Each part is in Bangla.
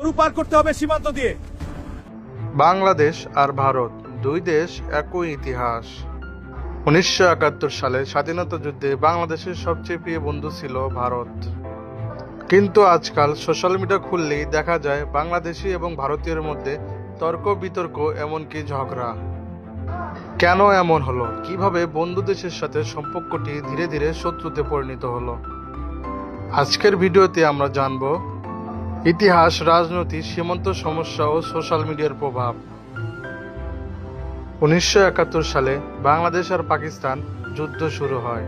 গরু পার করতে হবে সীমান্ত দিয়ে। বাংলাদেশ আর ভারত দুই দেশ একই ইতিহাস। 1971 সালে স্বাধীনতা যুদ্ধে বাংলাদেশের সবচেয়ে প্রিয় বন্ধু ছিল ভারত। কিন্তু আজকাল সোশ্যাল মিডিয়া খুললেই দেখা যায় বাংলাদেশি এবং ভারতীয়ের মধ্যে তর্ক বিতর্ক, এমনকি ঝগড়া। কেন এমন হলো? কিভাবে বন্ধু দেশের সাথে সম্পর্কটি ধীরে ধীরে শত্রুতে পরিণত হলো? আজকের ভিডিওতে আমরা জানব ইতিহাস, রাজনীতি, সীমান্ত সমস্যা ও সোশ্যাল মিডিয়ার প্রভাব। 1971 সালে বাংলাদেশ আর পাকিস্তান যুদ্ধ শুরু হয়।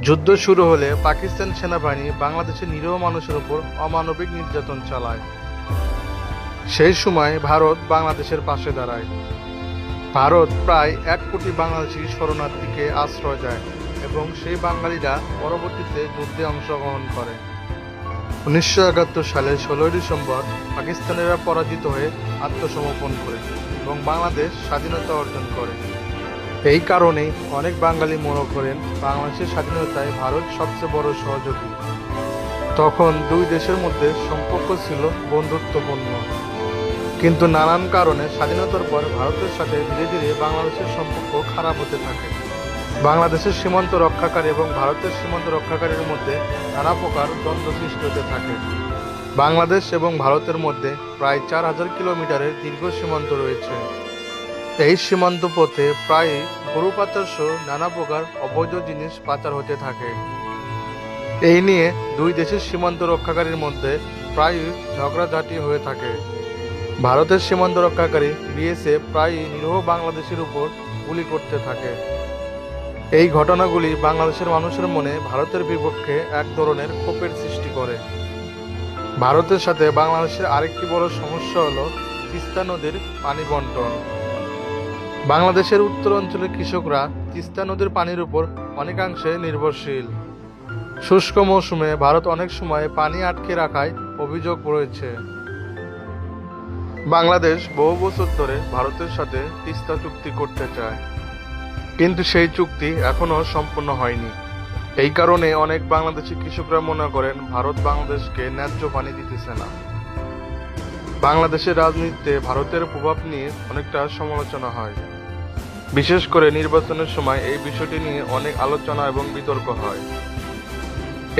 যুদ্ধ শুরু হলে পাকিস্তান সেনাবাহিনী বাংলাদেশের নিরীহ মানুষের উপর অমানবিক নির্যাতন চালায়। সেই সময় ভারত বাংলাদেশের পাশে দাঁড়ায়। ভারত প্রায় 1 কোটি বাংলাদেশি শরণার্থীকে আশ্রয় দেয় এবং সেই বাঙালিরা পরবর্তীতে যুদ্ধে অংশগ্রহণ করে। 1971 সালের 16 ডিসেম্বর পাকিস্তানিরা পরাজিত হয়ে আত্মসমর্পণ করে এবং বাংলাদেশ স্বাধীনতা অর্জন করে। এই কারণেই অনেক বাঙালি মনে করেন বাংলাদেশের স্বাধীনতায় ভারত সবচেয়ে বড় সহযোগী। তখন দুই দেশের মধ্যে সম্পর্ক ছিল বন্ধুত্বপূর্ণ, কিন্তু নানান কারণে স্বাধীনতার পর ভারতের সাথে ধীরে ধীরে বাংলাদেশের সম্পর্ক খারাপ হতে থাকে। বাংলাদেশের সীমান্ত রক্ষাকারী এবং ভারতের সীমান্ত রক্ষাকারীর মধ্যে নানা প্রকার দ্বন্দ্ব সৃষ্টি হতে থাকে। বাংলাদেশ এবং ভারতের মধ্যে প্রায় 4000 কিলোমিটারের দীর্ঘ সীমান্ত রয়েছে। এই সীমান্ত পথে প্রায় গরু পাচার সহ নানা প্রকার অবৈধ জিনিস পাচার হতে থাকে। এই নিয়ে দুই দেশের সীমান্ত রক্ষাকারীর মধ্যে প্রায় ঝগড়াঝাটি হয়ে থাকে। ভারতের সীমান্ত রক্ষাকারী বিএসএফ প্রায় নিরীহ বাংলাদেশের উপর গুলি করতে থাকে। এই ঘটনাগুলি বাংলাদেশের মানুষের মনে ভারতের বিপক্ষে এক ধরনের ক্ষোভের সৃষ্টি করে। ভারতের সাথে বাংলাদেশের আরেকটি বড় সমস্যা হলো তিস্তা নদীর পানি বন্টন। বাংলাদেশের উত্তর অঞ্চলের কৃষকরা তিস্তা নদীর পানির উপর অনেকাংশে নির্ভরশীল। শুষ্ক মৌসুমে ভারত অনেক সময় পানি আটকে রাখায় অভিযোগ রয়েছে। বাংলাদেশ বহু বছর ধরে ভারতের সাথে তিস্তা চুক্তি করতে চায়, কিন্তু সেই চুক্তি এখনো সম্পূর্ণ হয়নি। এই কারণে অনেক বাংলাদেশি কৃষকরা মনে করেন ভারত বাংলাদেশকে ন্যায্য পানি দিতেছে না। বাংলাদেশের রাজনীতিতে ভারতের প্রভাব নিয়ে অনেকটা সমালোচনা হয়। বিশেষ করে নির্বাচনের সময় এই বিষয়টি নিয়ে অনেক আলোচনা এবং বিতর্ক হয়।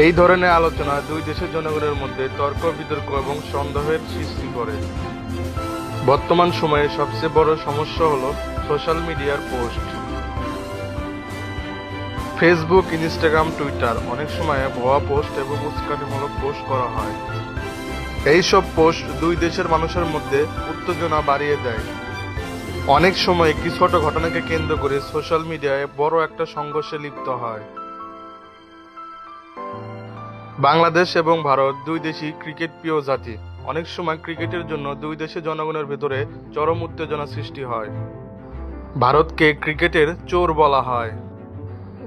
এই ধরনের আলোচনা দুই দেশের জনগণের মধ্যে তর্ক বিতর্ক এবং সন্দেহের সৃষ্টি করে। বর্তমান সময়ে সবচেয়ে বড় সমস্যা হলো সোশ্যাল মিডিয়ার পোস্ট। ফেসবুক, ইনস্টাগ্রাম, টুইটার অনেক সময় ভুয়া পোস্ট এবং উস্কানিমূলক পোস্ট করা হয়। এই সব পোস্ট দুই দেশের মানুষের মধ্যে উত্তেজনা বাড়িয়ে দেয়। অনেক সময় একটি ছোট ঘটনাকে কেন্দ্র করে সোশ্যাল মিডিয়ায় বড় একটা সংঘর্ষে লিপ্ত হয়। বাংলাদেশ এবং ভারত দুই দেশই ক্রিকেট প্রিয় জাতি। অনেক সময় ক্রিকেটের জন্য দুই দেশের জনগণের ভেতরে চরম উত্তেজনা সৃষ্টি হয়। ভারতকে ক্রিকেটের চোর বলা হয়।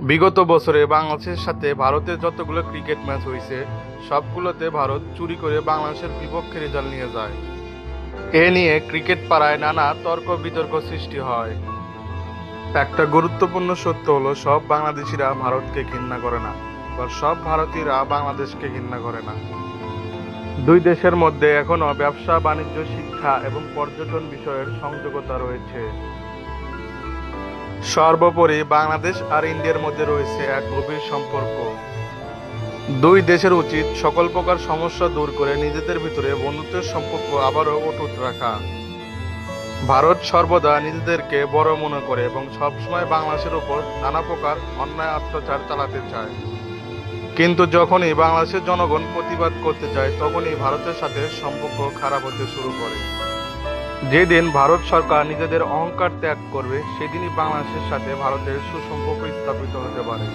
বিগত বছরে বাংলাদেশের সাথে ভারতের যতগুলো ক্রিকেট ম্যাচ হয়েছে সবগুলোতে ভারত চুরি করে বাংলাদেশের বিপক্ষে রেজাল্ট নিয়ে যায়। এ নিয়ে ক্রিকেট পাড়ায় নানা তর্ক বিতর্ক সৃষ্টি হয়। একটা গুরুত্বপূর্ণ সত্য হলো সব বাংলাদেশিরা ভারতকে ঘৃণা করে না, বা সব ভারতীয়রা বাংলাদেশকে ঘৃণা করে না। দুই দেশের মধ্যে এখনো ব্যবসা, বাণিজ্য, শিক্ষা এবং পর্যটন বিষয়ের সংযোগতা রয়েছে। সর্বোপরি বাংলাদেশ আর ইন্ডিয়ার মধ্যে রয়েছে এক গভীর সম্পর্ক। দুই দেশের উচিত সকল প্রকার সমস্যা দূর করে নিজেদের ভিতরে বন্ধুত্বের সম্পর্ক আবারও অটুট রাখা। ভারত সর্বদা নিজেদেরকে বড় মনে করে এবং সবসময় বাংলাদেশের উপর নানা প্রকার অন্যায় অত্যাচার চালাতে চায়। কিন্তু যখনই বাংলাদেশের জনগণ প্রতিবাদ করতে চায় তখনই ভারতের সাথে সম্পর্ক খারাপ হতে শুরু করে। যেদিন ভারত সরকার নিজেদের অহংকার ত্যাগ করবে সেদিনই বাংলাদেশের সাথে ভারতের সুসম্পর্ক স্থাপিত হতে পারে।